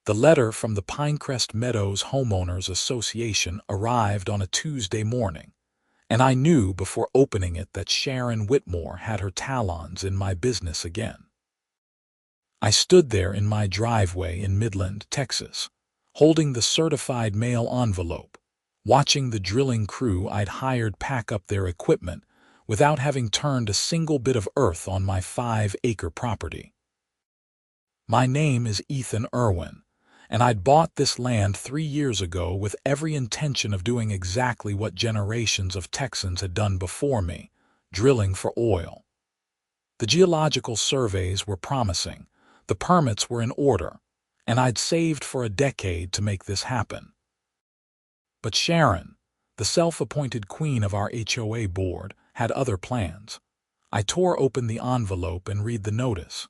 The letter from the Pinecrest Meadows Homeowners Association arrived on a Tuesday morning, and I knew before opening it that Sharon Whitmore had her talons in my business again. I stood there in my driveway in Midland, Texas, holding the certified mail envelope, watching the drilling crew I'd hired pack up their equipment without having turned a single bit of earth on my 5-acre property. My name is Irwin, and I'd bought this land 3 years ago with every intention of doing exactly what generations of Texans had done before me, drilling for oil. The geological surveys were promising, the permits were in order, and I'd saved for a decade to make this happen. But Sharon, the self-appointed queen of our HOA board, had other plans. I tore open the envelope and read the notice.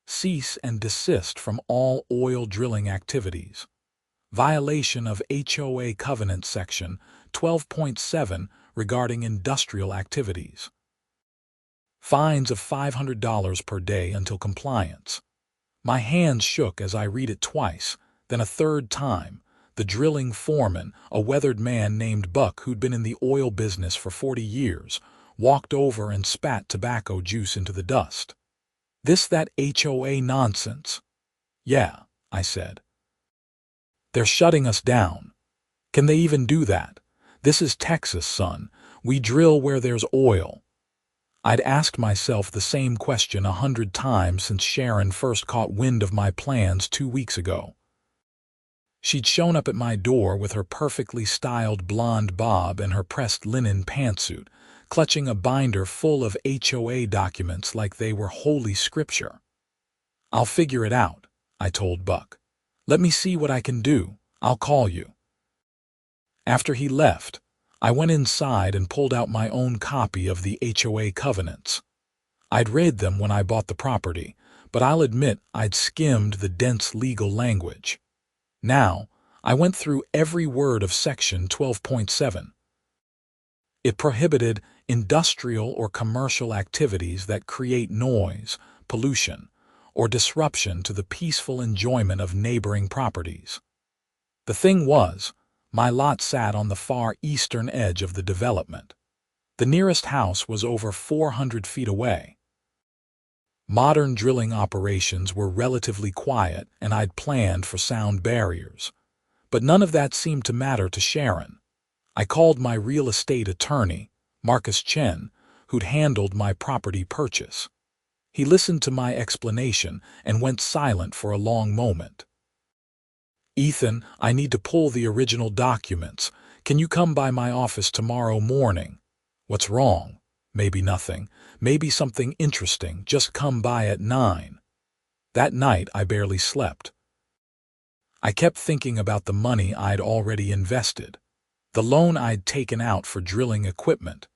Cease and desist from all oil drilling activities. Violation of HOA Covenant Section 12.7 regarding industrial activities. Fines of $500 per day until compliance. My hands shook as I read it twice, then a third time. The drilling foreman, a weathered man named Buck who'd been in the oil business for 40 years, walked over and spat tobacco juice into the dust. That HOA nonsense? Yeah, I said. They're shutting us down. Can they even do that? This is Texas, son. We drill where there's oil. I'd asked myself the same question 100 times since Sharon first caught wind of my plans 2 weeks ago. She'd shown up at my door with her perfectly styled blonde bob and her pressed linen pantsuit, clutching a binder full of HOA documents like they were holy scripture. I'll figure it out, I told Buck. Let me see what I can do. I'll call you. After he left, I went inside and pulled out my own copy of the HOA covenants. I'd read them when I bought the property, but I'll admit I'd skimmed the dense legal language. Now, I went through every word of Section 12.7. It prohibited industrial or commercial activities that create noise, pollution, or disruption to the peaceful enjoyment of neighboring properties. The thing was, my lot sat on the far eastern edge of the development. The nearest house was over 400 feet away. Modern drilling operations were relatively quiet, and I'd planned for sound barriers. But none of that seemed to matter to Sharon. I called my real estate attorney, Marcus Chen, who'd handled my property purchase. He listened to my explanation and went silent for a long moment. Ethan, I need to pull the original documents. Can you come by my office tomorrow morning? What's wrong? Maybe nothing. Maybe something interesting. Just come by at 9. That night, I barely slept. I kept thinking about the money I'd already invested, the loan I'd taken out for drilling equipment,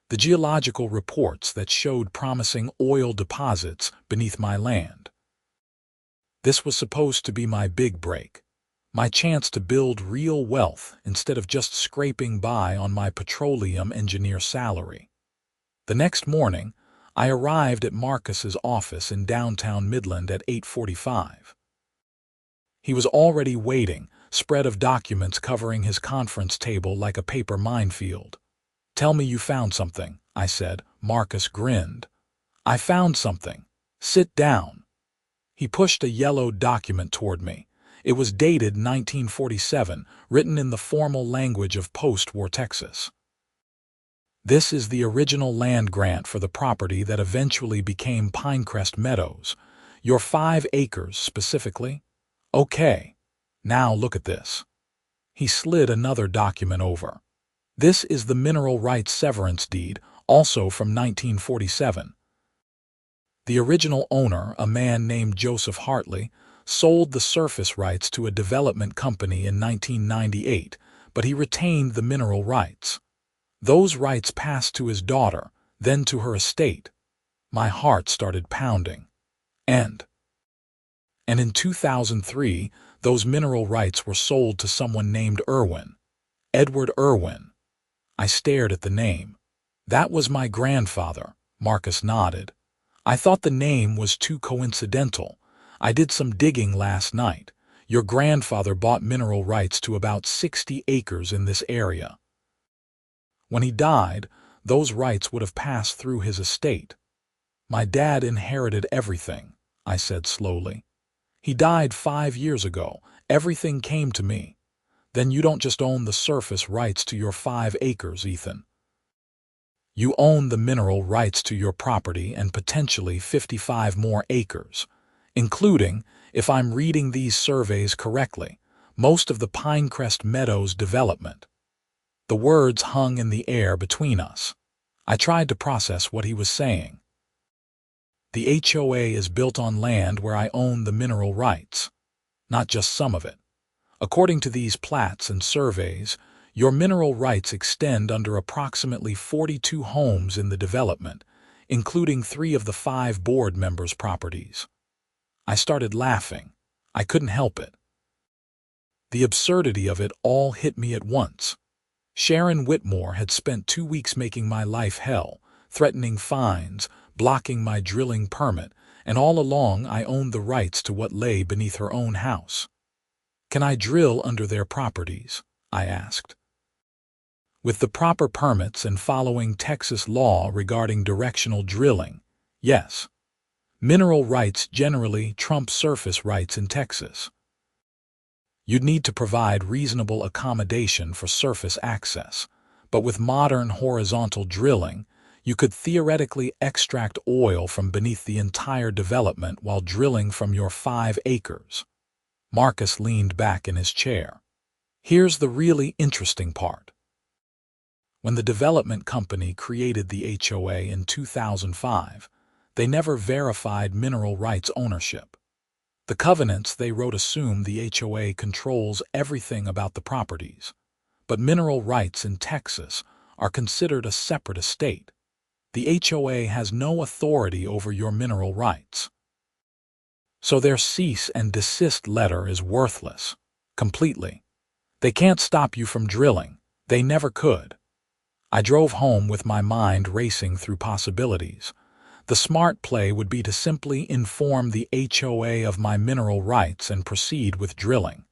the geological reports that showed promising oil deposits beneath my land. This was supposed to be my big break, my chance to build real wealth instead of just scraping by on my petroleum engineer salary. The next morning, I arrived at Marcus's office in downtown Midland at 8:45. He was already waiting, spread of documents covering his conference table like a paper minefield. Tell me you found something, I said. Marcus grinned. I found something. Sit down. He pushed a yellow document toward me. It was dated 1947, written in the formal language of post-war Texas. This is the original land grant for the property that eventually became Pinecrest Meadows. Your 5 acres, specifically? Okay. Now look at this. He slid another document over. This is the mineral rights severance deed, also from 1947. The original owner, a man named Joseph Hartley, sold the surface rights to a development company in 1998, but he retained the mineral rights. Those rights passed to his daughter, then to her estate. My heart started pounding. And in 2003, those mineral rights were sold to someone named Irwin. Edward Irwin. I stared at the name. That was my grandfather, Marcus nodded. I thought the name was too coincidental. I did some digging last night. Your grandfather bought mineral rights to about 60 acres in this area. When he died, those rights would have passed through his estate. My dad inherited everything, I said slowly. He died 5 years ago. Everything came to me. Then you don't just own the surface rights to your 5 acres, Ethan. You own the mineral rights to your property and potentially 55 more acres, including, if I'm reading these surveys correctly, most of the Pinecrest Meadows development. The words hung in the air between us. I tried to process what he was saying. The HOA is built on land where I own the mineral rights, not just some of it. According to these plats and surveys, your mineral rights extend under approximately 42 homes in the development, including 3 of the 5 board members' properties. I started laughing. I couldn't help it. The absurdity of it all hit me at once. Sharon Whitmore had spent 2 weeks making my life hell, threatening fines, blocking my drilling permit, and all along I owned the rights to what lay beneath her own house. Can I drill under their properties? I asked. With the proper permits and following Texas law regarding directional drilling, yes. Mineral rights generally trump surface rights in Texas. You'd need to provide reasonable accommodation for surface access, but with modern horizontal drilling, you could theoretically extract oil from beneath the entire development while drilling from your 5 acres. Marcus leaned back in his chair. Here's the really interesting part. When the development company created the HOA in 2005, they never verified mineral rights ownership. The covenants they wrote assume the HOA controls everything about the properties, but mineral rights in Texas are considered a separate estate. The HOA has no authority over your mineral rights. So their cease and desist letter is worthless, completely. They can't stop you from drilling. They never could. I drove home with my mind racing through possibilities. The smart play would be to simply inform the HOA of my mineral rights and proceed with drilling.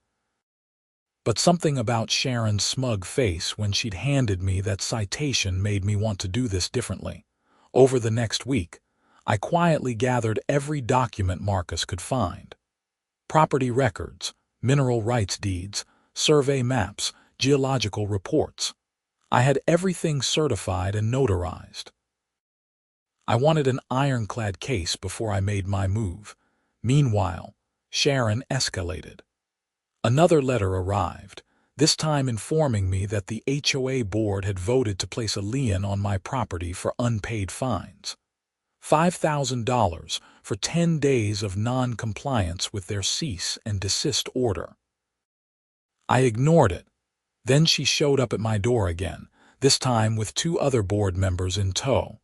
But something about Sharon's smug face when she'd handed me that citation made me want to do this differently. Over the next week, I quietly gathered every document Marcus could find. Property records, mineral rights deeds, survey maps, geological reports. I had everything certified and notarized. I wanted an ironclad case before I made my move. Meanwhile, Sharon escalated. Another letter arrived, this time informing me that the HOA board had voted to place a lien on my property for unpaid fines. $5,000 for 10 days of non-compliance with their cease and desist order. I ignored it. Then she showed up at my door again, this time with 2 other board members in tow.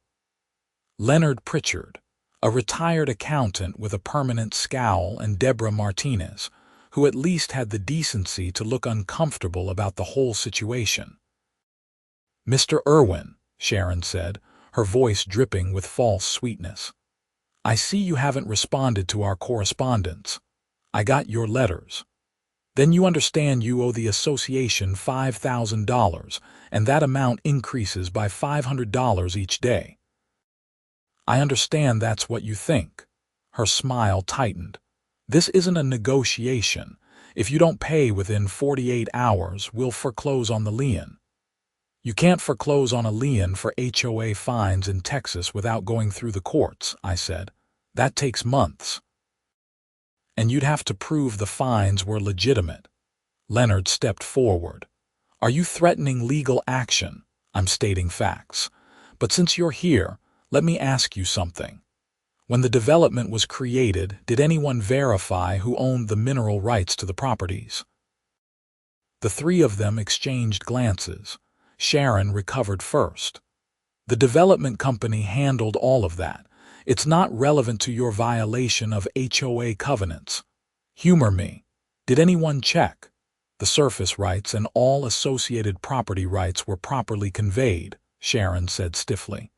Leonard Pritchard, a retired accountant with a permanent scowl, and Deborah Martinez, who at least had the decency to look uncomfortable about the whole situation. "Mr. Irwin," Sharon said, her voice dripping with false sweetness. "I see you haven't responded to our correspondence. I got your letters. Then you understand you owe the association $5,000, and that amount increases by $500 each day." "I understand that's what you think." Her smile tightened. "This isn't a negotiation. If you don't pay within 48 hours, we'll foreclose on the lien." "You can't foreclose on a lien for HOA fines in Texas without going through the courts," I said. "That takes months. And you'd have to prove the fines were legitimate." Leonard stepped forward. "Are you threatening legal action?" "I'm stating facts. But since you're here, let me ask you something. When the development was created, did anyone verify who owned the mineral rights to the properties?" The 3 of them exchanged glances. Sharon recovered first. "The development company handled all of that. It's not relevant to your violation of HOA covenants." "Humor me. Did anyone check? The surface rights and all associated property rights were properly conveyed," Sharon said stiffly.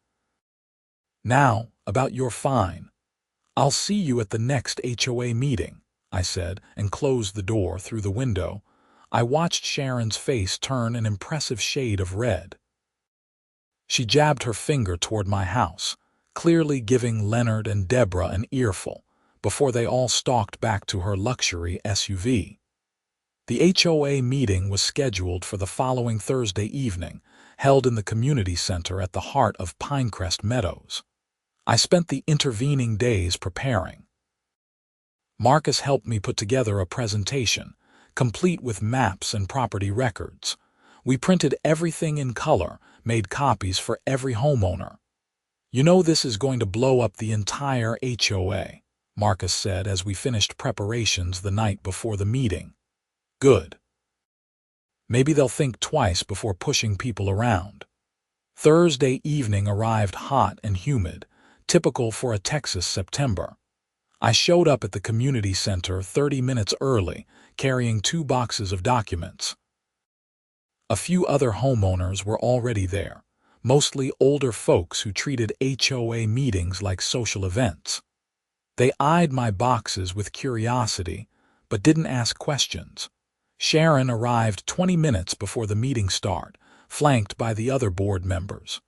"Now, about your fine. I'll see you at the next HOA meeting," I said, and closed the door through the window. I watched Sharon's face turn an impressive shade of red. She jabbed her finger toward my house, clearly giving Leonard and Deborah an earful, before they all stalked back to her luxury SUV. The HOA meeting was scheduled for the following Thursday evening, held in the community center at the heart of Pinecrest Meadows. I spent the intervening days preparing. Marcus helped me put together a presentation, complete with maps and property records. We printed everything in color, made copies for every homeowner. "You know this is going to blow up the entire HOA," Marcus said as we finished preparations the night before the meeting. "Good. Maybe they'll think twice before pushing people around." Thursday evening arrived hot and humid, typical for a Texas September. I showed up at the community center 30 minutes early, carrying 2 boxes of documents. A few other homeowners were already there, mostly older folks who treated HOA meetings like social events. They eyed my boxes with curiosity, but didn't ask questions. Sharon arrived 20 minutes before the meeting start, flanked by the other board members.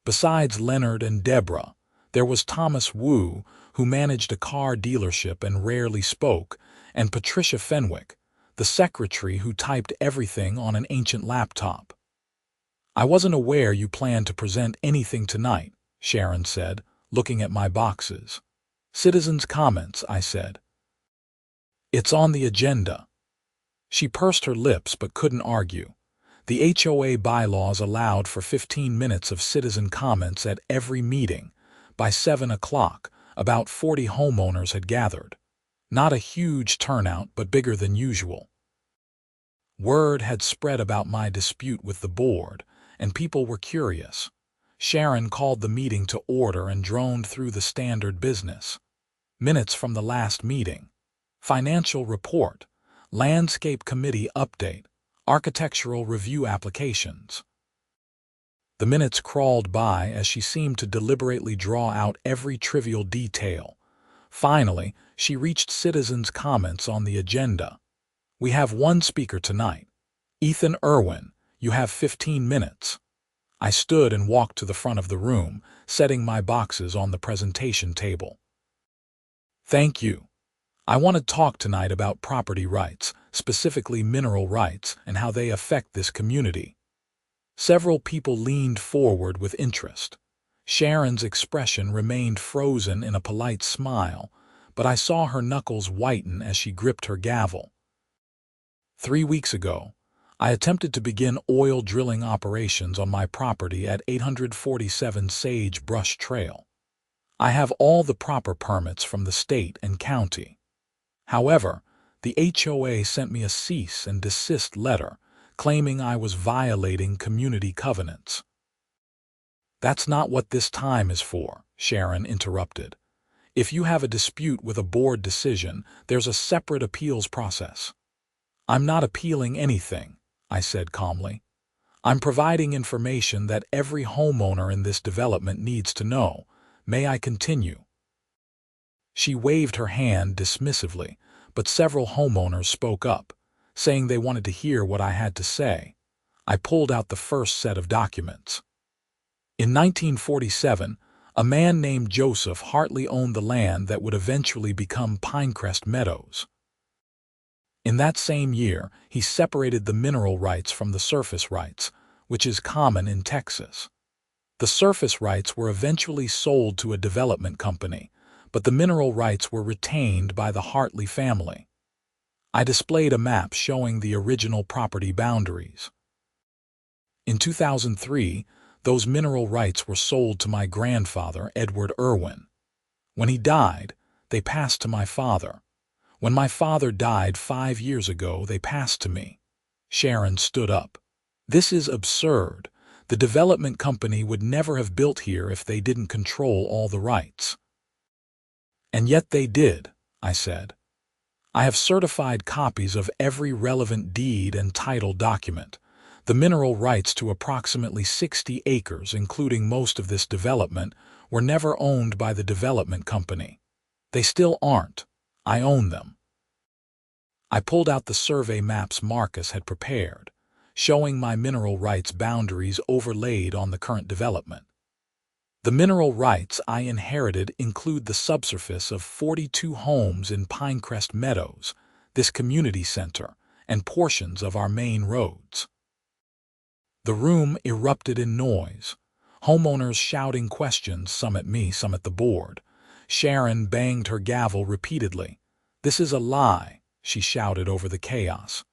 Besides Leonard and Deborah, there was Thomas Wu, who managed a car dealership and rarely spoke, and Patricia Fenwick, the secretary who typed everything on an ancient laptop. "I wasn't aware you planned to present anything tonight," Sharon said, looking at my boxes. "Citizens' comments," I said. "It's on the agenda." She pursed her lips but couldn't argue. The HOA bylaws allowed for 15 minutes of citizen comments at every meeting. By 7 o'clock, about 40 homeowners had gathered. Not a huge turnout, but bigger than usual. Word had spread about my dispute with the board, and people were curious. Sharon called the meeting to order and droned through the standard business. Minutes from the last meeting. Financial report. Landscape committee update. Architectural review applications. The minutes crawled by as she seemed to deliberately draw out every trivial detail. Finally, she reached citizens' comments on the agenda. "We have one speaker tonight. Ethan Irwin, you have 15 minutes. I stood and walked to the front of the room, setting my boxes on the presentation table. "Thank you. I want to talk tonight about property rights, specifically mineral rights, and how they affect this community." Several people leaned forward with interest. Sharon's expression remained frozen in a polite smile, but I saw her knuckles whiten as she gripped her gavel. 3 weeks ago, I attempted to begin oil drilling operations on my property at 847 Sage Brush Trail. I have all the proper permits from the state and county. However, the HOA sent me a cease and desist letter claiming I was violating community covenants. "That's not what this time is for," Sharon interrupted. "If you have a dispute with a board decision, there's a separate appeals process." "I'm not appealing anything," I said calmly. "I'm providing information that every homeowner in this development needs to know. May I continue?" She waved her hand dismissively, but several homeowners spoke up, saying they wanted to hear what I had to say. I pulled out the first set of documents. In 1947, a man named Joseph Hartley owned the land that would eventually become Pinecrest Meadows. In that same year, he separated the mineral rights from the surface rights, which is common in Texas. The surface rights were eventually sold to a development company, but the mineral rights were retained by the Hartley family. I displayed a map showing the original property boundaries. In 2003, those mineral rights were sold to my grandfather, Edward Irwin. When he died, they passed to my father. When my father died 5 years ago, they passed to me. Sharon stood up. "This is absurd. The development company would never have built here if they didn't control all the rights." "And yet they did," I said. "I have certified copies of every relevant deed and title document. The mineral rights to approximately 60 acres, including most of this development, were never owned by the development company. They still aren't," I own them. I pulled out the survey maps Marcus had prepared, showing my mineral rights boundaries overlaid on the current development. The mineral rights I inherited include the subsurface of 42 homes in Pinecrest Meadows, this community center, and portions of our main roads. The room erupted in noise, homeowners shouting questions, some at me, some at the board. Sharon banged her gavel repeatedly. "This is a lie," she shouted over the chaos.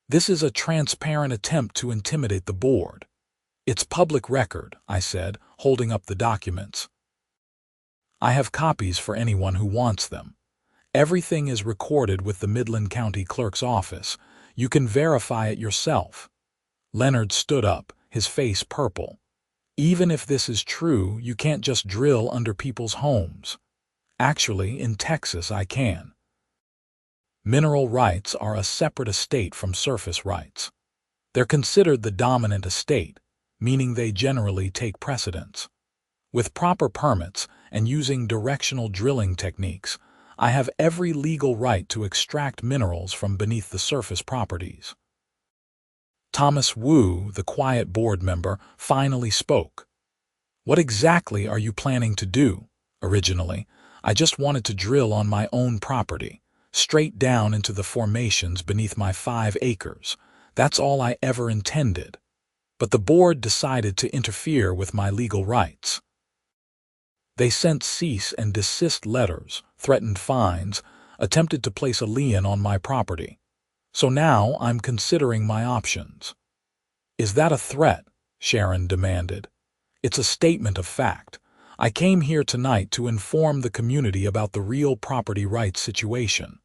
"This is a transparent attempt to intimidate the board." "It's public record," I said, holding up the documents. "I have copies for anyone who wants them. Everything is recorded with the Midland County Clerk's office. You can verify it yourself." Leonard stood up, his face purple. "Even if this is true, you can't just drill under people's homes. Actually, in Texas I can. Mineral rights are a separate estate from surface rights. They're considered the dominant estate, meaning they generally take precedence. With proper permits and using directional drilling techniques, I have every legal right to extract minerals from beneath the surface properties." Thomas Wu, the quiet board member, finally spoke. "What exactly are you planning to do?" "Originally, I just wanted to drill on my own property, straight down into the formations beneath my 5 acres. That's all I ever intended. But the board decided to interfere with my legal rights. They sent cease and desist letters, threatened fines, attempted to place a lien on my property. So now I'm considering my options." "Is that a threat?" Sharon demanded. "It's a statement of fact. I came here tonight to inform the community about the real property rights situation.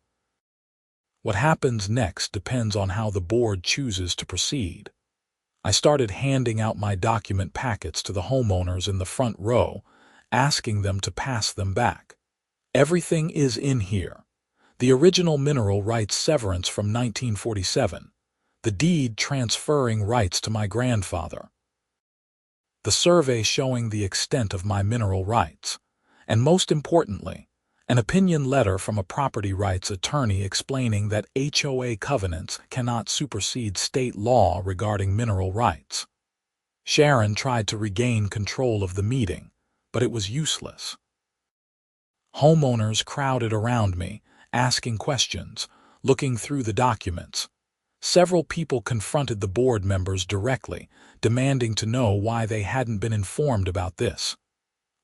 What happens next depends on how the board chooses to proceed." I started handing out my document packets to the homeowners in the front row, asking them to pass them back. "Everything is in here. The original mineral rights severance from 1947, the deed transferring rights to my grandfather, the survey showing the extent of my mineral rights, and most importantly, an opinion letter from a property rights attorney explaining that HOA covenants cannot supersede state law regarding mineral rights." Sharon tried to regain control of the meeting, but it was useless. Homeowners crowded around me, asking questions, looking through the documents. Several people confronted the board members directly, demanding to know why they hadn't been informed about this.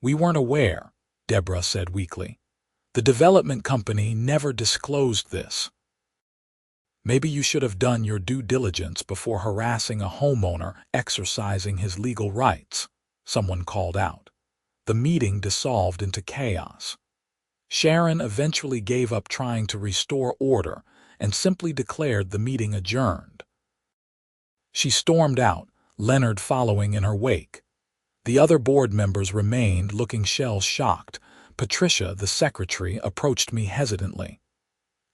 "We weren't aware," Deborah said weakly. "The development company never disclosed this." "Maybe you should have done your due diligence before harassing a homeowner exercising his legal rights," someone called out. The meeting dissolved into chaos. Sharon eventually gave up trying to restore order and simply declared the meeting adjourned. She stormed out, Leonard following in her wake. The other board members remained looking shell-shocked. Patricia, the secretary, approached me hesitantly.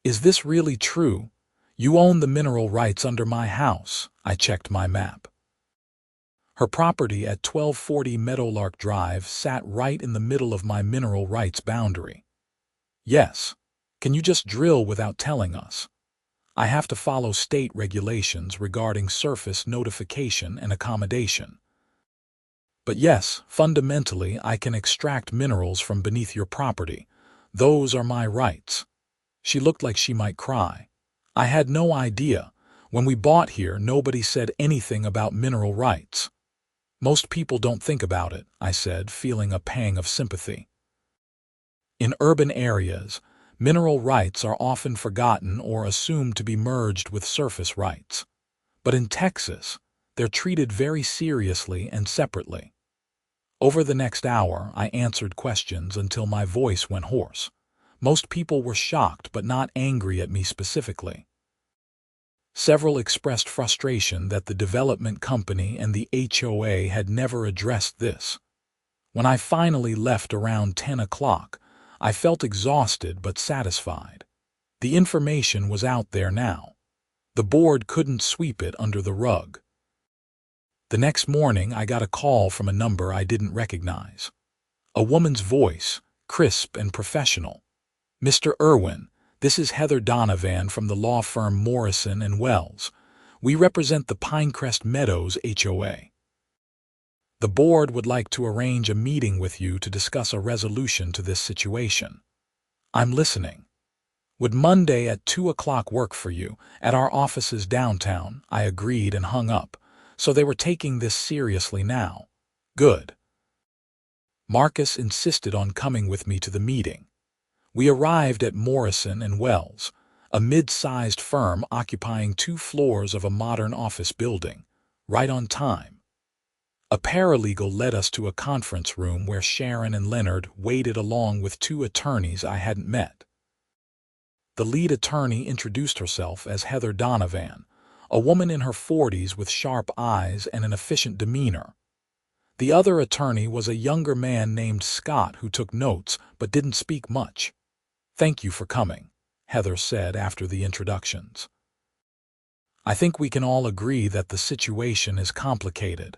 "Is this really true? You own the mineral rights under my house." I checked my map. Her property at 1240 Meadowlark Drive sat right in the middle of my mineral rights boundary. "Yes. Can you just drill without telling us? I have to follow state regulations regarding surface notification and accommodation. But yes, fundamentally, I can extract minerals from beneath your property. Those are my rights." She looked like she might cry. "I had no idea. When we bought here, nobody said anything about mineral rights." "Most people don't think about it," I said, feeling a pang of sympathy. In urban areas, mineral rights are often forgotten or assumed to be merged with surface rights. But in Texas, they're treated very seriously and separately. Over the next hour, I answered questions until my voice went hoarse. Most people were shocked but not angry at me specifically. Several expressed frustration that the development company and the HOA had never addressed this. When I finally left around 10 o'clock, I felt exhausted but satisfied. The information was out there now. The board couldn't sweep it under the rug. The next morning, I got a call from a number I didn't recognize. A woman's voice, crisp and professional. "Mr. Irwin, This is Heather Donovan from the law firm Morrison & Wells. We represent the Pinecrest Meadows HOA. The board would like to arrange a meeting with you to discuss a resolution to this situation. I'm listening. Would Monday at 2 o'clock work for you at our offices downtown? I agreed and hung up. So they were taking this seriously now. Good. Marcus insisted on coming with me to the meeting. We arrived at Morrison & Wells, a mid-sized firm occupying 2 floors of a modern office building, right on time. A paralegal led us to a conference room where Sharon and Leonard waited along with 2 attorneys I hadn't met. The lead attorney introduced herself as Heather Donovan, a woman in her 40s with sharp eyes and an efficient demeanor. The other attorney was a younger man named Scott who took notes but didn't speak much. "Thank you for coming," Heather said after the introductions. "I think we can all agree that the situation is complicated."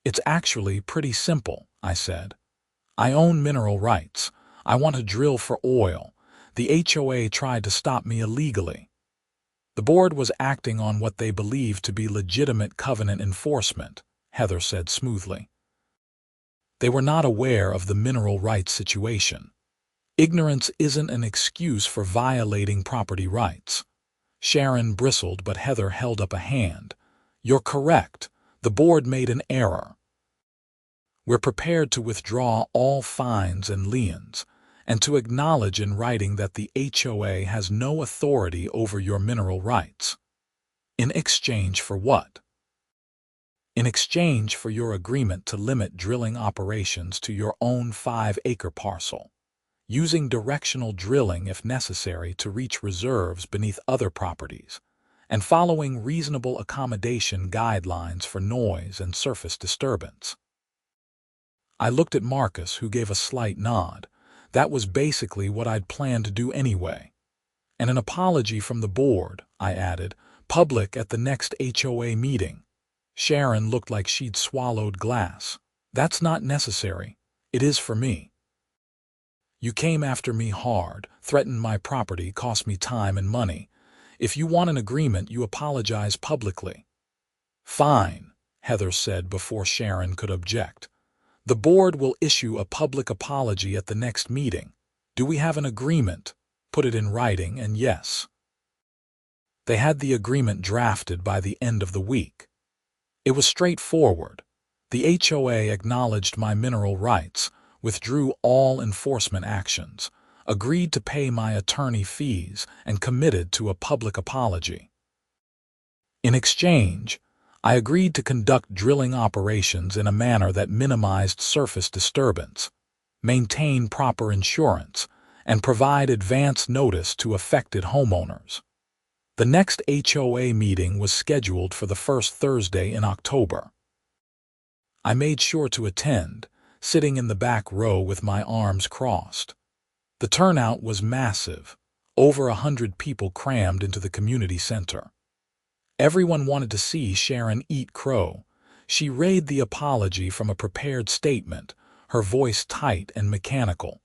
"It's actually pretty simple," I said. "I own mineral rights. I want to drill for oil. The HOA tried to stop me illegally." The board was acting on what they believed to be legitimate covenant enforcement, Heather said smoothly. They were not aware of the mineral rights situation. Ignorance isn't an excuse for violating property rights. Sharon bristled, but Heather held up a hand. "You're correct. The board made an error. We're prepared to withdraw all fines and liens, and to acknowledge in writing that the HOA has no authority over your mineral rights." In exchange for what? In exchange for your agreement to limit drilling operations to your own 5-acre parcel, using directional drilling if necessary to reach reserves beneath other properties, and following reasonable accommodation guidelines for noise and surface disturbance. I looked at Marcus, who gave a slight nod. That was basically what I'd planned to do anyway. "And an apology from the board," I added, "public at the next HOA meeting." Sharon looked like she'd swallowed glass. "That's not necessary. It is for me. You came after me hard, threatened my property, cost me time and money. If you want an agreement, you apologize publicly." "Fine," Heather said before Sharon could object. "The board will issue a public apology at the next meeting. Do we have an agreement? Put it in writing, and yes." They had the agreement drafted by the end of the week. It was straightforward. The HOA acknowledged my mineral rights, withdrew all enforcement actions, agreed to pay my attorney fees, and committed to a public apology. In exchange, I agreed to conduct drilling operations in a manner that minimized surface disturbance, maintain proper insurance, and provide advance notice to affected homeowners. The next HOA meeting was scheduled for the first Thursday in October. I made sure to attend, sitting in the back row with my arms crossed. The turnout was massive, over 100 people crammed into the community center. Everyone wanted to see Sharon eat crow. She read the apology from a prepared statement, her voice tight and mechanical.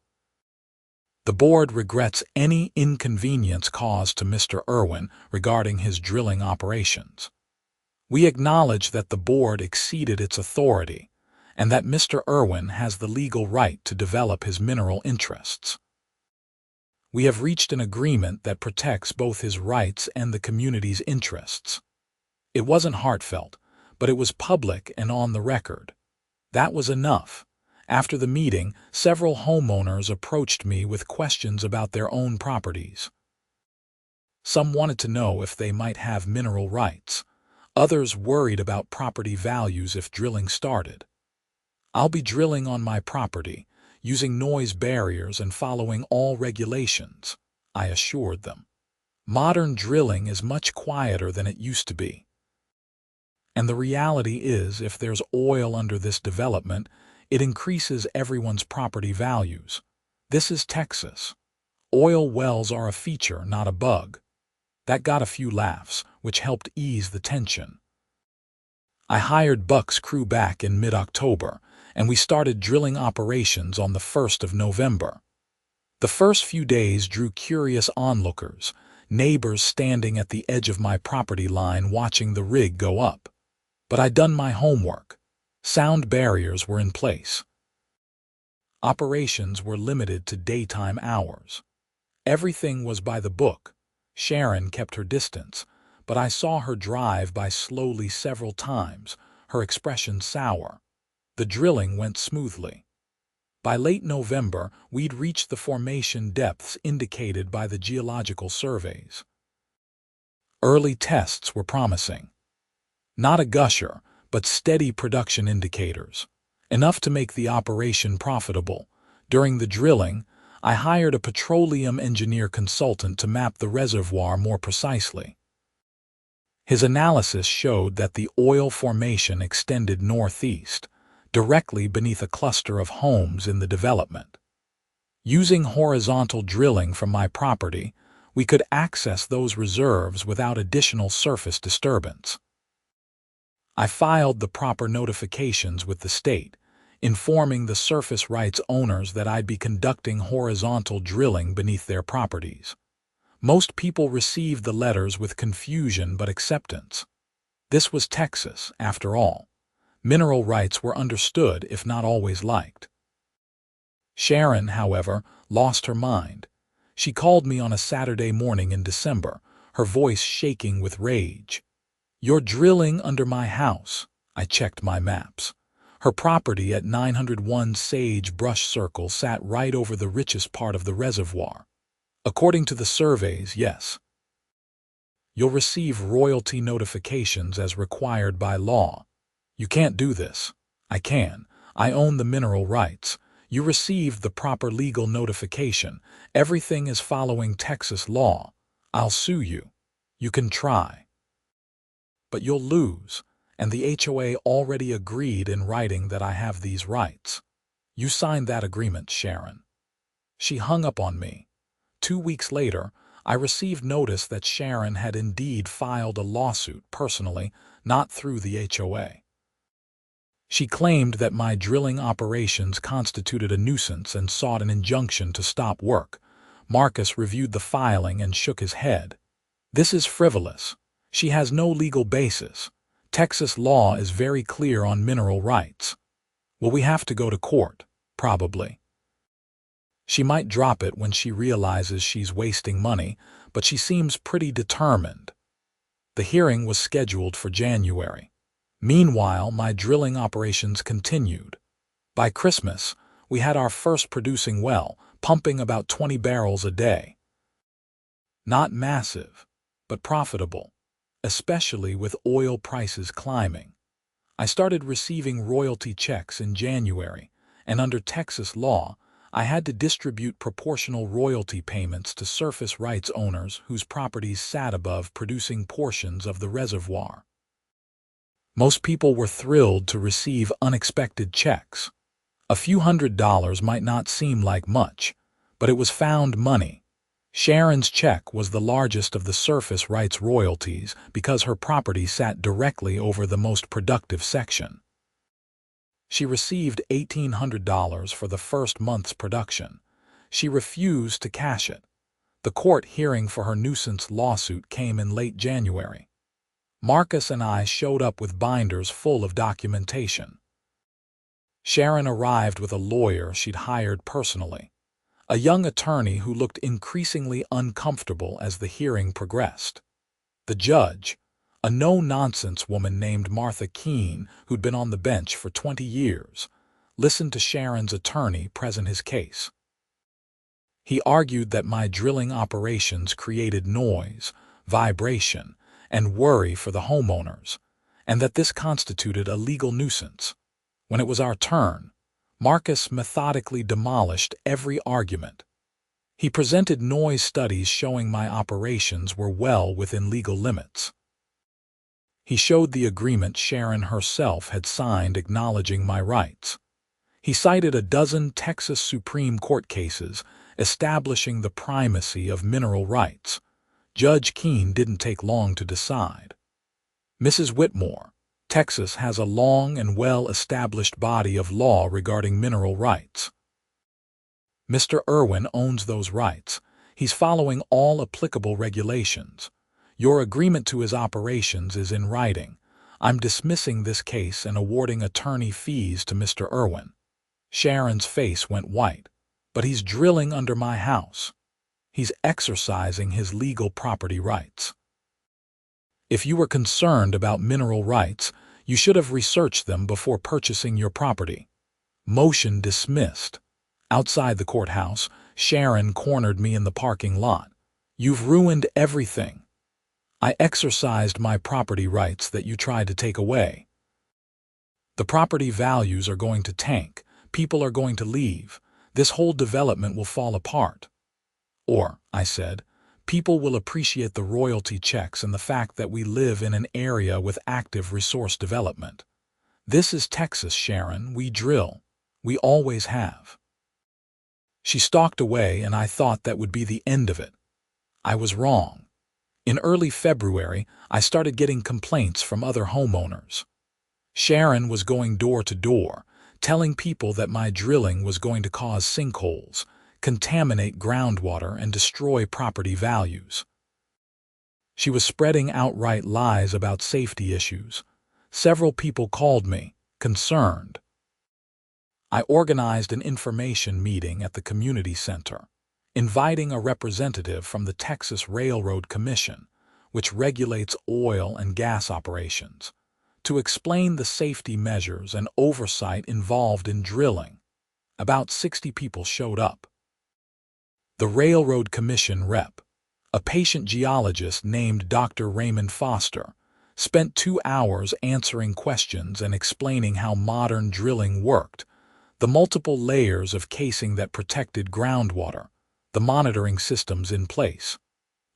"The board regrets any inconvenience caused to Mr. Irwin regarding his drilling operations. We acknowledge that the board exceeded its authority, and that Mr. Irwin has the legal right to develop his mineral interests. We have reached an agreement that protects both his rights and the community's interests." It wasn't heartfelt, but it was public and on the record. That was enough. After the meeting, several homeowners approached me with questions about their own properties. Some wanted to know if they might have mineral rights. Others worried about property values if drilling started. "I'll be drilling on my property, using noise barriers and following all regulations," I assured them. "Modern drilling is much quieter than it used to be. And the reality is, if there's oil under this development, it increases everyone's property values. This is Texas. Oil wells are a feature, not a bug." That got a few laughs, which helped ease the tension. I hired Buck's crew back in mid-October, and we started drilling operations on the 1st of November. The first few days drew curious onlookers, neighbors standing at the edge of my property line watching the rig go up. But I'd done my homework. Sound barriers were in place. Operations were limited to daytime hours. Everything was by the book. Sharon kept her distance, but I saw her drive by slowly several times, her expression sour. The drilling went smoothly. By late November, we'd reached the formation depths indicated by the geological surveys. Early tests were promising. Not a gusher, but steady production indicators. Enough to make the operation profitable. During the drilling, I hired a petroleum engineer consultant to map the reservoir more precisely. His analysis showed that the oil formation extended northeast, directly beneath a cluster of homes in the development. Using horizontal drilling from my property, we could access those reserves without additional surface disturbance. I filed the proper notifications with the state, informing the surface rights owners that I'd be conducting horizontal drilling beneath their properties. Most people received the letters with confusion but acceptance. This was Texas, after all. Mineral rights were understood if not always liked. Sharon, however, lost her mind. She called me on a Saturday morning in December, her voice shaking with rage. "You're drilling under my house." I checked my maps. Her property at 901 Sage Brush Circle sat right over the richest part of the reservoir. According to the surveys, yes. "You'll receive royalty notifications as required by law." "You can't do this." "I can. I own the mineral rights. You received the proper legal notification. Everything is following Texas law. I'll sue you." "You can try. But you'll lose, and the HOA already agreed in writing that I have these rights." "You signed that agreement, Sharon." She hung up on me. 2 weeks later, I received notice that Sharon had indeed filed a lawsuit personally, not through the HOA. She claimed that my drilling operations constituted a nuisance and sought an injunction to stop work. Marcus reviewed the filing and shook his head. "This is frivolous. She has no legal basis. Texas law is very clear on mineral rights." "Will we have to go to court?" "Probably." She might drop it when she realizes she's wasting money, but she seems pretty determined. The hearing was scheduled for January. Meanwhile, my drilling operations continued. By Christmas, we had our first producing well, pumping about 20 barrels a day. Not massive, but profitable, especially with oil prices climbing. I started receiving royalty checks in January, and under Texas law, I had to distribute proportional royalty payments to surface rights owners whose properties sat above producing portions of the reservoir. Most people were thrilled to receive unexpected checks. A few $100s might not seem like much, but it was found money. Sharon's check was the largest of the surface rights royalties because her property sat directly over the most productive section. She received $1,800 for the first month's production. She refused to cash it. The court hearing for her nuisance lawsuit came in late January. Marcus and I showed up with binders full of documentation. Sharon arrived with a lawyer she'd hired personally, a young attorney who looked increasingly uncomfortable as the hearing progressed. The judge, a no-nonsense woman named Martha Keene, who'd been on the bench for 20 years, listened to Sharon's attorney present his case. He argued that my drilling operations created noise, vibration, and worry for the homeowners, and that this constituted a legal nuisance. When it was our turn, Marcus methodically demolished every argument. He presented noise studies showing my operations were well within legal limits. He showed the agreement Sharon herself had signed acknowledging my rights. He cited a dozen Texas Supreme Court cases establishing the primacy of mineral rights. Judge Keene didn't take long to decide. "Mrs. Whitmore, Texas has a long and well-established body of law regarding mineral rights. Mr. Irwin owns those rights. He's following all applicable regulations. Your agreement to his operations is in writing. I'm dismissing this case and awarding attorney fees to Mr. Irwin." Sharon's face went white. "But he's drilling under my house. He's exercising his legal property rights. If you were concerned about mineral rights, you should have researched them before purchasing your property." Motion dismissed. Outside the courthouse, Sharon cornered me in the parking lot. "You've ruined everything. I exercised my property rights that you tried to take away. The property values are going to tank. People are going to leave. This whole development will fall apart. Or," I said, "people will appreciate the royalty checks and the fact that we live in an area with active resource development. This is Texas, Sharon. We drill. We always have." She stalked away, and I thought that would be the end of it. I was wrong. In early February, I started getting complaints from other homeowners. Sharon was going door to door, telling people that my drilling was going to cause sinkholes, contaminate groundwater, and destroy property values. She was spreading outright lies about safety issues. Several people called me, concerned. I organized an information meeting at the community center, inviting a representative from the Texas Railroad Commission, which regulates oil and gas operations, to explain the safety measures and oversight involved in drilling. About 60 people showed up. The Railroad Commission rep, a patient geologist named Dr. Raymond Foster, spent 2 hours answering questions and explaining how modern drilling worked, the multiple layers of casing that protected groundwater, the monitoring systems in place.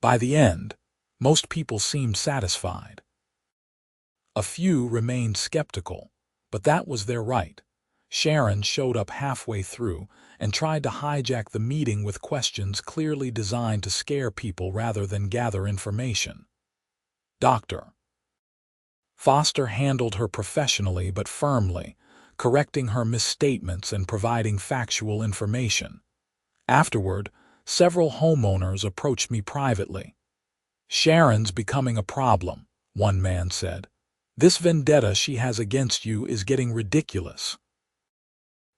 By the end, most people seemed satisfied. A few remained skeptical, but that was their right. Sharon showed up halfway through and tried to hijack the meeting with questions clearly designed to scare people rather than gather information. Dr. Foster handled her professionally but firmly, correcting her misstatements and providing factual information. Afterward, several homeowners approached me privately. "Sharon's becoming a problem," one man said. "This vendetta she has against you is getting ridiculous."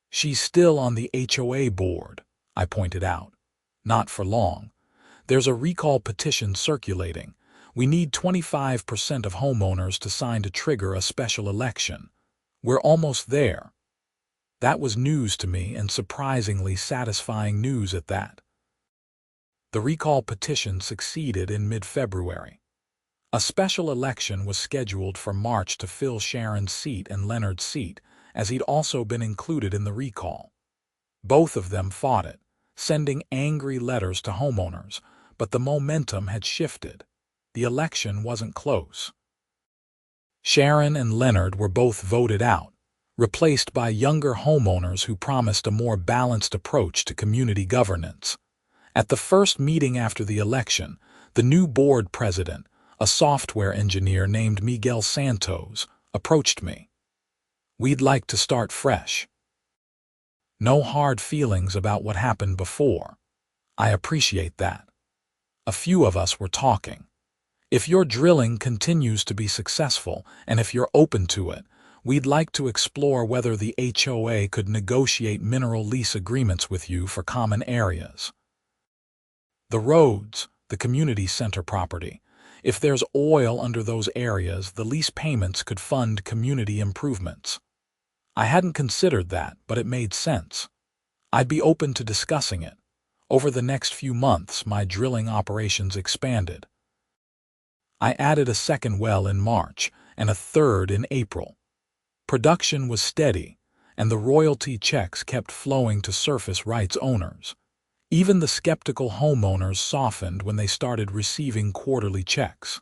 "She's still on the HOA board," I pointed out. "Not for long. There's a recall petition circulating. We need 25% of homeowners to sign to trigger a special election. We're almost there." That was news to me, and surprisingly satisfying news at that. The recall petition succeeded in mid-February. A special election was scheduled for March to fill Sharon's seat and Leonard's seat, as he'd also been included in the recall. Both of them fought it, sending angry letters to homeowners, but the momentum had shifted. The election wasn't close. Sharon and Leonard were both voted out, replaced by younger homeowners who promised a more balanced approach to community governance. At the first meeting after the election, the new board president, a software engineer named Miguel Santos, approached me. "We'd like to start fresh. No hard feelings about what happened before. I appreciate that. A few of us were talking. If your drilling continues to be successful, and if you're open to it, we'd like to explore whether the HOA could negotiate mineral lease agreements with you for common areas. The roads, the community center property. If there's oil under those areas, the lease payments could fund community improvements." I hadn't considered that, but it made sense. I'd be open to discussing it. Over the next few months, my drilling operations expanded. I added a second well in March and a third in April. Production was steady, and the royalty checks kept flowing to surface rights owners. Even the skeptical homeowners softened when they started receiving quarterly checks.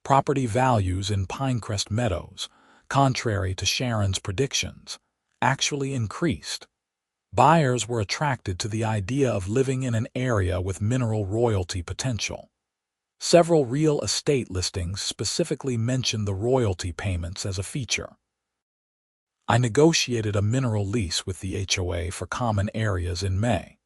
Property values in Pinecrest Meadows, contrary to Sharon's predictions, actually increased. Buyers were attracted to the idea of living in an area with mineral royalty potential. Several real estate listings specifically mentioned the royalty payments as a feature. I negotiated a mineral lease with the HOA for common areas in May.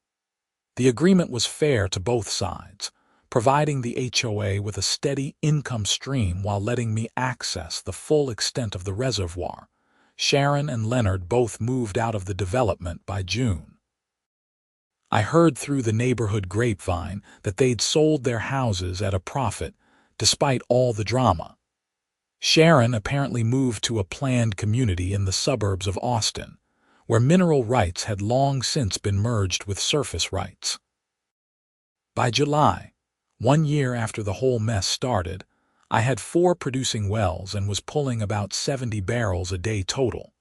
The agreement was fair to both sides, providing the HOA with a steady income stream while letting me access the full extent of the reservoir. Sharon and Leonard both moved out of the development by June. I heard through the neighborhood grapevine that they'd sold their houses at a profit, despite all the drama. Sharon apparently moved to a planned community in the suburbs of Austin, where mineral rights had long since been merged with surface rights. By July, 1 year after the whole mess started, I had 4 producing wells and was pulling about 70 barrels a day total.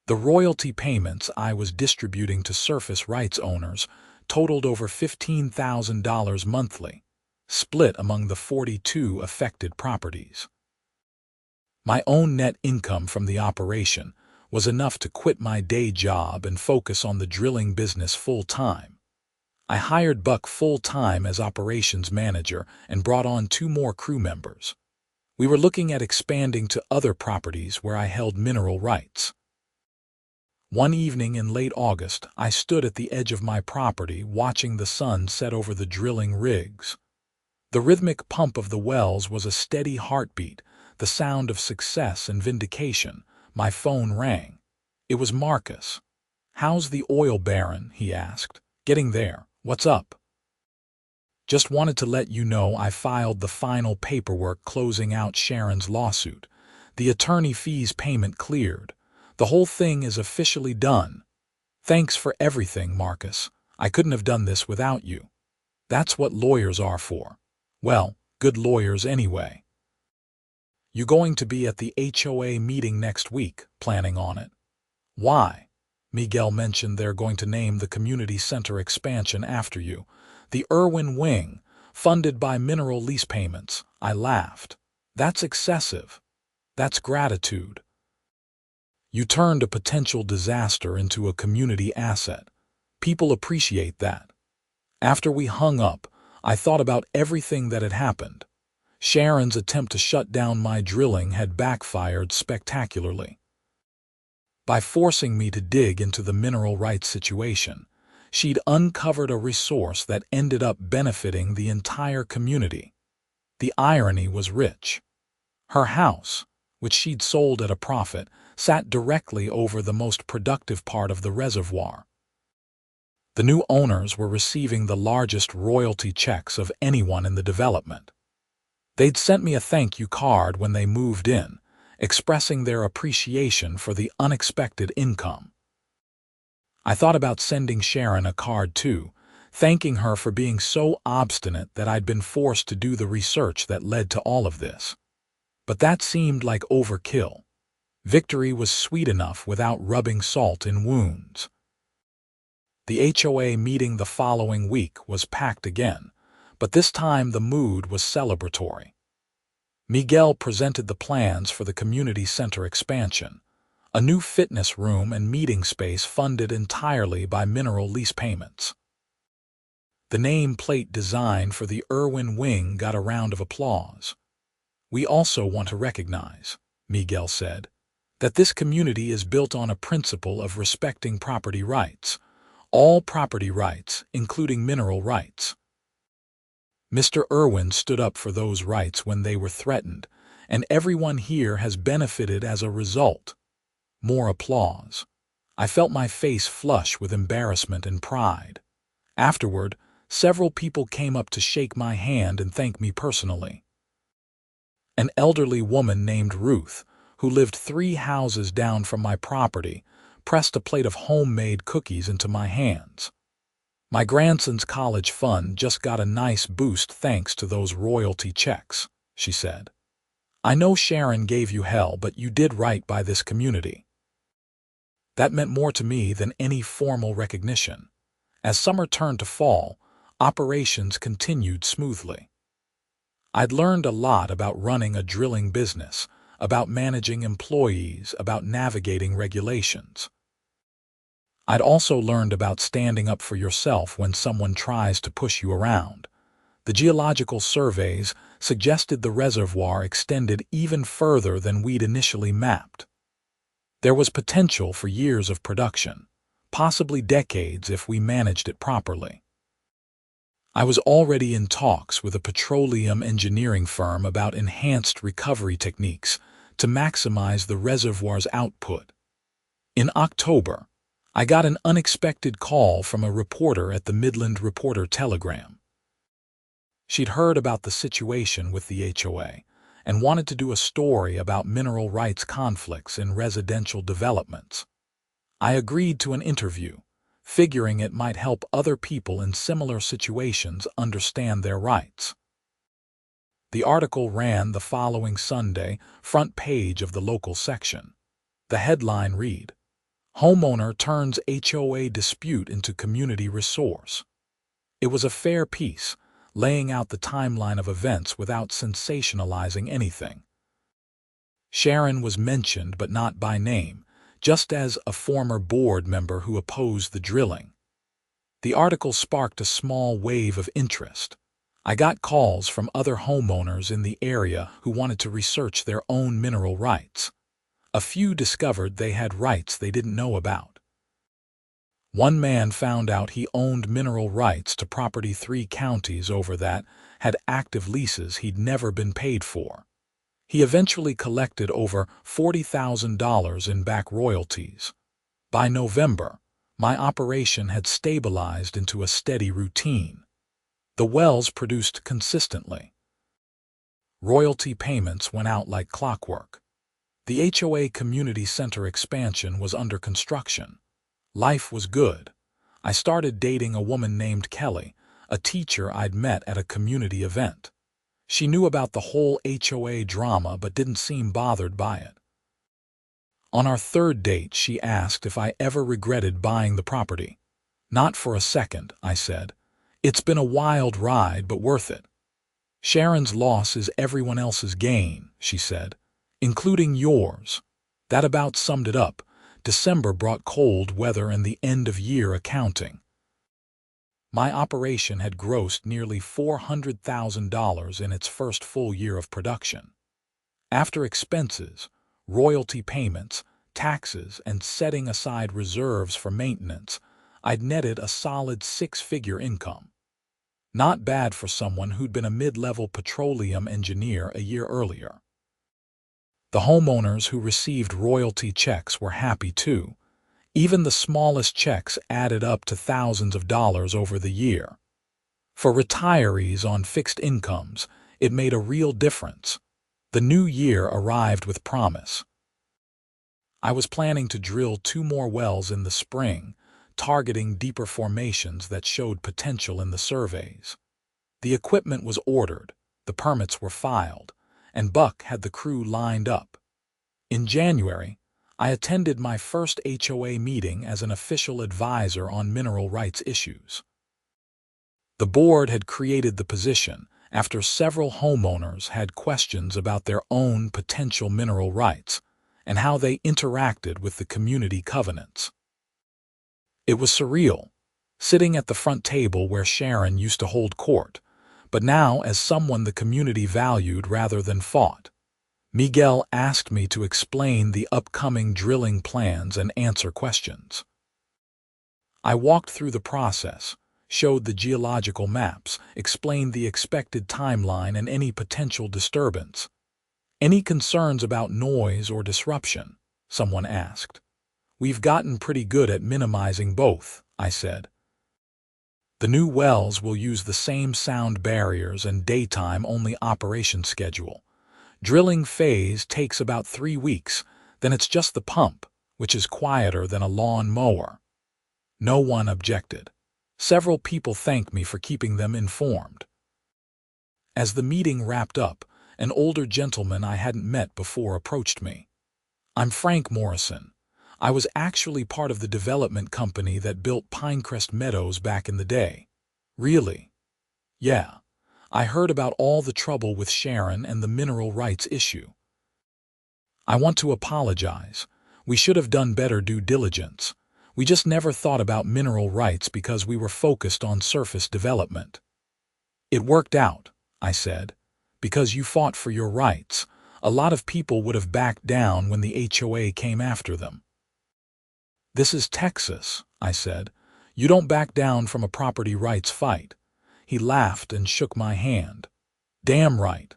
The royalty payments I was distributing to surface rights owners totaled over $15,000 monthly, split among the 42 affected properties. My own net income from the operation was enough to quit my day job and focus on the drilling business full-time. I hired Buck full-time as operations manager and brought on 2 more crew members. We were looking at expanding to other properties where I held mineral rights. One evening in late August, I stood at the edge of my property watching the sun set over the drilling rigs. The rhythmic pump of the wells was a steady heartbeat, the sound of success and vindication. My phone rang. It was Marcus. "How's the oil baron?" he asked. "Getting there. What's up?" "Just wanted to let you know I filed the final paperwork closing out Sharon's lawsuit. The attorney fees payment cleared. The whole thing is officially done. Thanks for everything, Marcus. I couldn't have done this without you. That's what lawyers are for. Well, good lawyers anyway." "You going to be at the HOA meeting next week, planning on it?" "Why?" "Miguel mentioned they're going to name the community center expansion after you. The Irwin wing, funded by mineral lease payments." I laughed. "That's excessive. That's gratitude. You turned a potential disaster into a community asset. People appreciate that." After we hung up, I thought about everything that had happened. Sharon's attempt to shut down my drilling had backfired spectacularly. By forcing me to dig into the mineral rights situation, she'd uncovered a resource that ended up benefiting the entire community. The irony was rich. Her house, which she'd sold at a profit, sat directly over the most productive part of the reservoir. The new owners were receiving the largest royalty checks of anyone in the development. They'd sent me a thank you card when they moved in, expressing their appreciation for the unexpected income. I thought about sending Sharon a card too, thanking her for being so obstinate that I'd been forced to do the research that led to all of this. But that seemed like overkill. Victory was sweet enough without rubbing salt in wounds. The HOA meeting the following week was packed again, but this time the mood was celebratory. Miguel presented the plans for the community center expansion, a new fitness room and meeting space funded entirely by mineral lease payments. The nameplate design for the Irwin wing got a round of applause. "We also want to recognize," Miguel said, "that this community is built on a principle of respecting property rights, all property rights, including mineral rights." Mr. Irwin stood up for those rights when they were threatened, and everyone here has benefited as a result. More applause. I felt my face flush with embarrassment and pride. Afterward, several people came up to shake my hand and thank me personally. An elderly woman named Ruth, who lived 3 houses down from my property, pressed a plate of homemade cookies into my hands. "My grandson's college fund just got a nice boost thanks to those royalty checks," she said. "I know Sharon gave you hell, but you did right by this community." That meant more to me than any formal recognition. As summer turned to fall, operations continued smoothly. I'd learned a lot about running a drilling business, about managing employees, about navigating regulations. I'd also learned about standing up for yourself when someone tries to push you around. The geological surveys suggested the reservoir extended even further than we'd initially mapped. There was potential for years of production, possibly decades if we managed it properly. I was already in talks with a petroleum engineering firm about enhanced recovery techniques to maximize the reservoir's output. In October, I got an unexpected call from a reporter at the Midland Reporter-Telegram. She'd heard about the situation with the HOA and wanted to do a story about mineral rights conflicts in residential developments. I agreed to an interview, figuring it might help other people in similar situations understand their rights. The article ran the following Sunday, front page of the local section. The headline read, "Homeowner turns HOA dispute into community resource." It was a fair piece, laying out the timeline of events without sensationalizing anything. Sharon was mentioned but not by name, just as a former board member who opposed the drilling. The article sparked a small wave of interest. I got calls from other homeowners in the area who wanted to research their own mineral rights. A few discovered they had rights they didn't know about. One man found out he owned mineral rights to property 3 counties over that had active leases he'd never been paid for. He eventually collected over $40,000 in back royalties. By November, my operation had stabilized into a steady routine. The wells produced consistently. Royalty payments went out like clockwork. The HOA community center expansion was under construction. Life was good. I started dating a woman named Kelly, a teacher I'd met at a community event. She knew about the whole HOA drama but didn't seem bothered by it. On our 3rd date, she asked if I ever regretted buying the property. "Not for a second," I said. "It's been a wild ride, but worth it." "Sharon's loss is everyone else's gain," she said, "including yours." That about summed it up. December brought cold weather and the end-of-year accounting. My operation had grossed nearly $400,000 in its first full year of production. After expenses, royalty payments, taxes, and setting aside reserves for maintenance, I'd netted a solid 6-figure income. Not bad for someone who'd been a mid-level petroleum engineer a year earlier. The homeowners who received royalty checks were happy too. Even the smallest checks added up to thousands of dollars over the year. For retirees on fixed incomes, it made a real difference. The new year arrived with promise. I was planning to drill 2 more wells in the spring, targeting deeper formations that showed potential in the surveys. The equipment was ordered, the permits were filed, and Buck had the crew lined up. In January, I attended my first HOA meeting as an official advisor on mineral rights issues. The board had created the position after several homeowners had questions about their own potential mineral rights and how they interacted with the community covenants. It was surreal, sitting at the front table where Sharon used to hold court, but now as someone the community valued rather than fought. Miguel asked me to explain the upcoming drilling plans and answer questions. I walked through the process, showed the geological maps, explained the expected timeline and any potential disturbance. "Any concerns about noise or disruption?" someone asked. "We've gotten pretty good at minimizing both," I said. "The new wells will use the same sound barriers and daytime-only operation schedule. Drilling phase takes about 3 weeks, then it's just the pump, which is quieter than a lawn mower." No one objected. Several people thanked me for keeping them informed. As the meeting wrapped up, an older gentleman I hadn't met before approached me. "I'm Frank Morrison. I was actually part of the development company that built Pinecrest Meadows back in the day." "Really?" "Yeah. I heard about all the trouble with Sharon and the mineral rights issue. I want to apologize. We should have done better due diligence. We just never thought about mineral rights because we were focused on surface development." "It worked out," I said, "because you fought for your rights, A lot of people would have backed down when the HOA came after them. "This is Texas," I said. "You don't back down from a property rights fight." He laughed and shook my hand. "Damn right."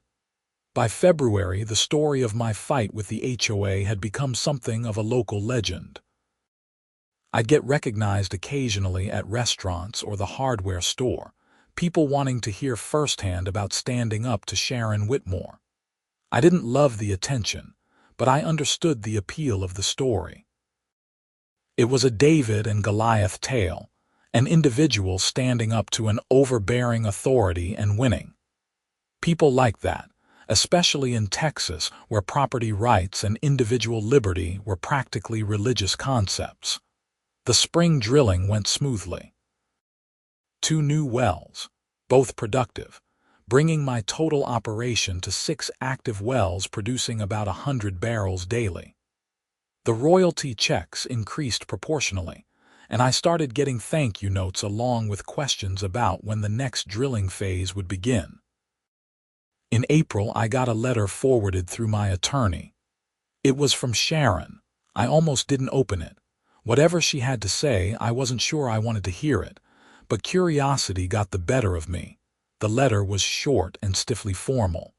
By February, the story of my fight with the HOA had become something of a local legend. I'd get recognized occasionally at restaurants or the hardware store, people wanting to hear firsthand about standing up to Sharon Whitmore. I didn't love the attention, but I understood the appeal of the story. It was a David and Goliath tale, an individual standing up to an overbearing authority and winning. People like that, especially in Texas, where property rights and individual liberty were practically religious concepts. The spring drilling went smoothly. 2 new wells, both productive, bringing my total operation to 6 active wells producing about 100 barrels daily. The royalty checks increased proportionally, and I started getting thank you notes along with questions about when the next drilling phase would begin. In April, I got a letter forwarded through my attorney. It was from Sharon. I almost didn't open it. Whatever she had to say, I wasn't sure I wanted to hear it, but curiosity got the better of me. The letter was short and stiffly formal.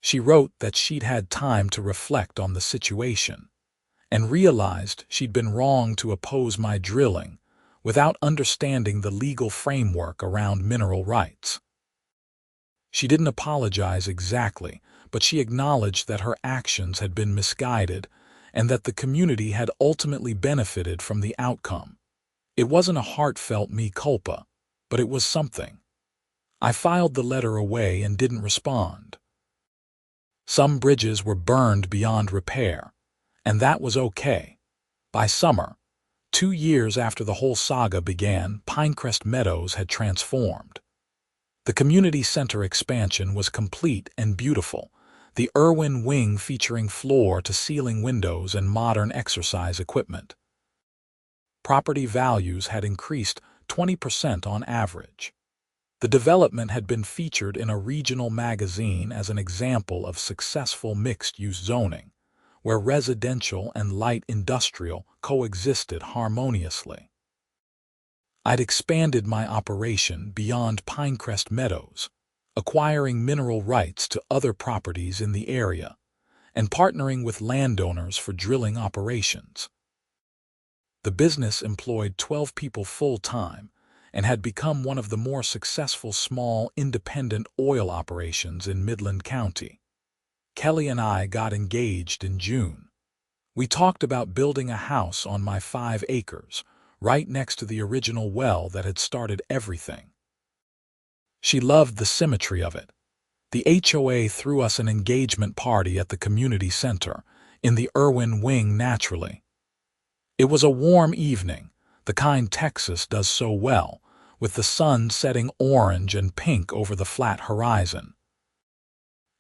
She wrote that she'd had time to reflect on the situation and realized she'd been wrong to oppose my drilling without understanding the legal framework around mineral rights. She didn't apologize exactly, but she acknowledged that her actions had been misguided and that the community had ultimately benefited from the outcome. It wasn't a heartfelt mea culpa, but it was something. I filed the letter away and didn't respond. Some bridges were burned beyond repair, and that was okay. By summer, 2 years after the whole saga began, Pinecrest Meadows had transformed. The community center expansion was complete and beautiful, the Irwin wing featuring floor-to-ceiling windows and modern exercise equipment. Property values had increased 20% on average. The development had been featured in a regional magazine as an example of successful mixed-use zoning, where residential and light industrial coexisted harmoniously. I'd expanded my operation beyond Pinecrest Meadows, acquiring mineral rights to other properties in the area and partnering with landowners for drilling operations. The business employed 12 people full-time and had become one of the more successful small independent oil operations in Midland County. Kelly and I got engaged in June. We talked about building a house on my 5 acres, right next to the original well that had started everything. She loved the symmetry of it. The HOA threw us an engagement party at the community center, in the Irwin wing naturally. It was a warm evening, the kind Texas does so well, with the sun setting orange and pink over the flat horizon.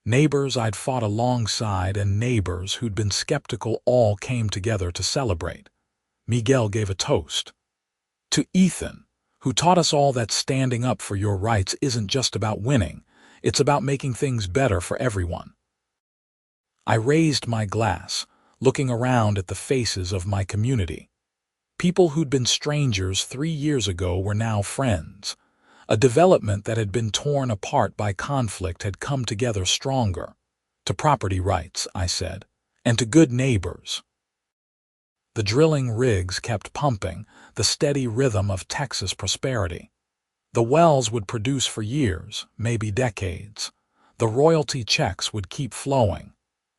Neighbors I'd fought alongside and neighbors who'd been skeptical all came together to celebrate. Miguel gave a toast. To Ethan, who taught us all that standing up for your rights isn't just about winning, it's about making things better for everyone. I raised my glass, looking around at the faces of my community. People who'd been strangers 3 years ago were now friends. A development that had been torn apart by conflict had come together stronger. To property rights, I said, and to good neighbors. The drilling rigs kept pumping, the steady rhythm of Texas prosperity. The wells would produce for years, maybe decades. The royalty checks would keep flowing.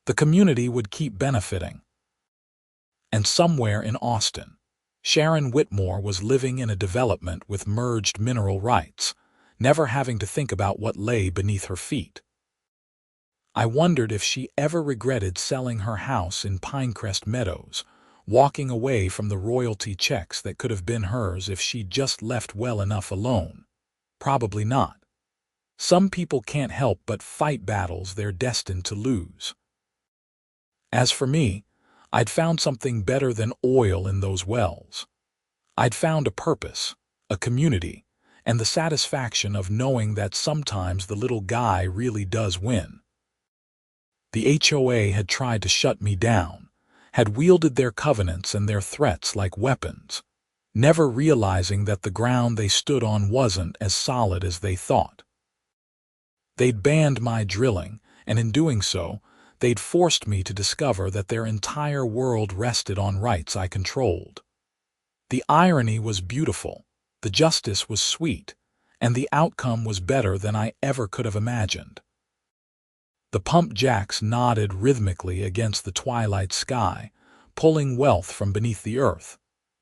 The community would keep benefiting. And somewhere in Austin, Sharon Whitmore was living in a development with merged mineral rights, never having to think about what lay beneath her feet. I wondered if she ever regretted selling her house in Pinecrest Meadows, walking away from the royalty checks that could have been hers if she'd just left well enough alone. Probably not. Some people can't help but fight battles they're destined to lose. As for me, I'd found something better than oil in those wells. I'd found a purpose, a community, and the satisfaction of knowing that sometimes the little guy really does win. The HOA had tried to shut me down, had wielded their covenants and their threats like weapons, never realizing that the ground they stood on wasn't as solid as they thought. They'd banned my drilling, and in doing so, they'd forced me to discover that their entire world rested on rights I controlled. The irony was beautiful, the justice was sweet, and the outcome was better than I ever could have imagined. The pump jacks nodded rhythmically against the twilight sky, pulling wealth from beneath the earth,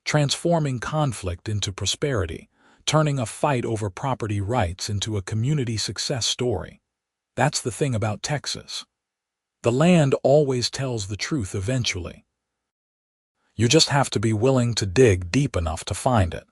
transforming conflict into prosperity, turning a fight over property rights into a community success story. That's the thing about Texas. The land always tells the truth eventually. You just have to be willing to dig deep enough to find it.